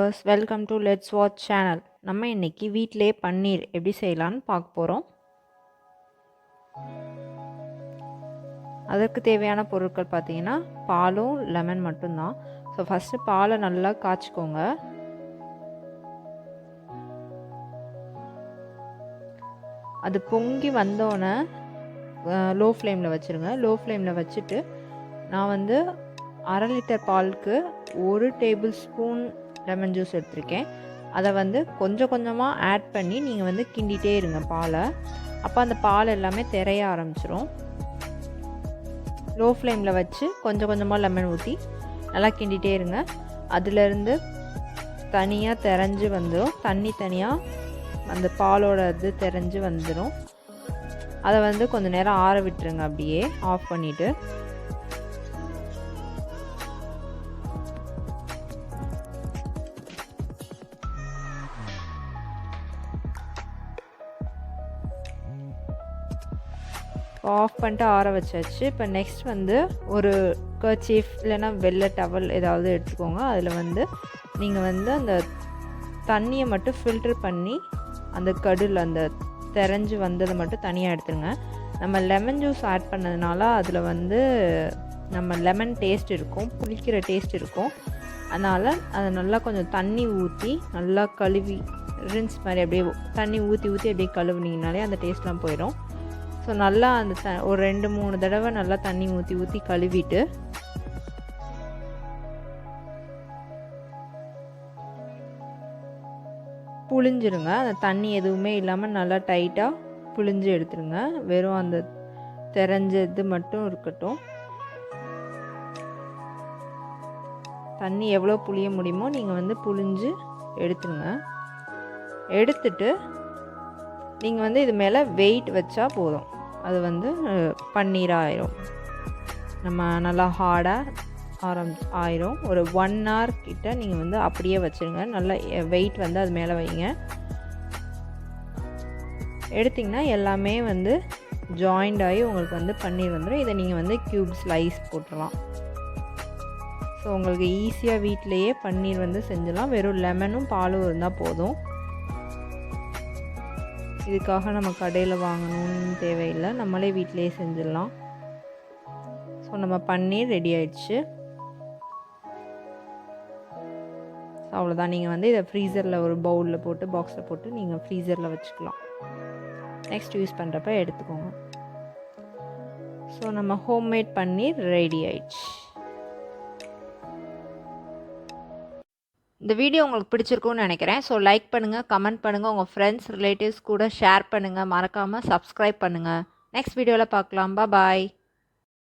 Viewers, welcome to let's watch channel. நம்ம இன்னைக்கு வீட்டிலே பன்னீர் எப்படி செய்யலான்னு பார்க்க போகிறோம். அதற்கு தேவையான பொருட்கள் பார்த்தீங்கன்னா பாலும் லெமன் மட்டும்தான். ஸோ ஃபஸ்ட்டு பாலை நல்லா காய்ச்சிக்கோங்க. அது பொங்கி வந்தோடனே லோ ஃப்ளேமில் வச்சுருங்க. லோ ஃப்ளேமில் வச்சுட்டு நான் வந்து 1/2 லிட்டர் பாலுக்கு 1 டேபிள் ஸ்பூன் லெமன் ஜூஸ் எடுத்திருக்கேன். அதை வந்து கொஞ்சம் கொஞ்சமாக ஆட் பண்ணி நீங்கள் வந்து கிண்டிகிட்டே இருங்க பாலை. அப்போ அந்த பால் எல்லாமே திரைய ஆரம்பிச்சிரும். லோ ஃப்ளேமில் வச்சு கொஞ்சம் கொஞ்சமாக லெமன் ஊற்றி நல்லா கிண்டிகிட்டே இருங்க. அதிலேருந்து தனியாக திரைஞ்சி வந்துடும். தண்ணி தனியாக அந்த பாலோட இது திரைஞ்சி வந்துடும். அதை வந்து கொஞ்சம் நேரம் ஆற விட்டுருங்க. அப்படியே ஆஃப் பண்ணிவிட்டு ஆஃப் பண்ணிட்டு ஆற வச்சாச்சு. இப்போ நெக்ஸ்ட் வந்து ஒரு கர்ச்சீஃப் இல்லைன்னா வெள்ளை டவல் ஏதாவது எடுத்துக்கோங்க. அதில் வந்து நீங்கள் வந்து அந்த தண்ணியை மட்டும் ஃபில்ட்ரு பண்ணி அந்த கடுல் அந்த திரைஞ்சி வந்ததை மட்டும் தனியாக எடுத்துருங்க. நம்ம லெமன் ஜூஸ் ஆட் பண்ணதுனால அதில் வந்து நம்ம லெமன் டேஸ்ட் இருக்கும், புளிக்கிற டேஸ்ட் இருக்கும். அதனால் அதை நல்லா கொஞ்சம் தண்ணி ஊற்றி நல்லா கழுவி ரின்ஸ் மாதிரி அப்படியே தண்ணி ஊற்றி அப்படியே கழுவுனீங்கனாலே அந்த டேஸ்ட்லாம் போயிடும். ஸோ நல்லா அந்த ஒரு 2-3 தடவை நல்லா தண்ணி ஊற்றி கழுவிட்டு புழிஞ்சிருங்க. அந்த தண்ணி எதுவுமே இல்லாமல் நல்லா டைட்டாக புழிஞ்சு எடுத்துருங்க. வெறும் அந்த திரைஞ்சது மட்டும் இருக்கட்டும். தண்ணி எவ்வளோ புளிய முடியுமோ நீங்கள் வந்து புழிஞ்சு எடுத்துருங்க. எடுத்துட்டு நீங்கள் வந்து இது மேலே வெயிட் வச்சா போதும். அது வந்து பன்னீராக ஆயிரும். நம்ம நல்லா ஹார்டாக ஆயிரும். ஒரு 1 hour கிட்ட நீங்கள் வந்து அப்படியே வச்சுருங்க. நல்லா வெயிட் வந்து அது மேலே வைங்க. எடுத்திங்கன்னா எல்லாமே வந்து ஜாயிண்ட் ஆகி உங்களுக்கு வந்து பன்னீர் வந்துடும். இதை நீங்கள் வந்து க்யூப் ஸ்லைஸ் போட்டுடலாம். ஸோ உங்களுக்கு ஈஸியாக வீட்டிலையே பன்னீர் வந்து செஞ்சிடலாம். வெறும் லெமனும் பாலும் இருந்தால் போதும். இதுக்காக நம்ம கடையில் வாங்கணும்னு தேவையில்லை, நம்மளே வீட்டிலையே செஞ்சிடலாம். ஸோ நம்ம பன்னீர் ரெடி ஆயிடுச்சு. அவ்வளோதான். நீங்கள் வந்து இதை ஃப்ரீசரில் ஒரு பவுலில் போட்டு பாக்ஸில் போட்டு நீங்கள் ஃப்ரீசரில் வச்சுக்கலாம். நெக்ஸ்ட் யூஸ் பண்ணுறப்ப எடுத்துக்கோங்க. ஸோ நம்ம ஹோம்மேட் பன்னீர் ரெடி ஆயிடுச்சு. இந்த வீடியோ உங்களுக்கு பிடிச்சிருக்கும்னு நினைக்கிறேன். ஸோ லைக் பண்ணுங்கள், கமெண்ட் பண்ணுங்கள், உங்கள் ஃப்ரெண்ட்ஸ் ரிலேட்டிவ்ஸ் கூட ஷேர் பண்ணுங்கள். மறக்காமல் சப்ஸ்கிரைப் பண்ணுங்கள். நெக்ஸ்ட் வீடியோவில் பார்க்கலாம். பாய்.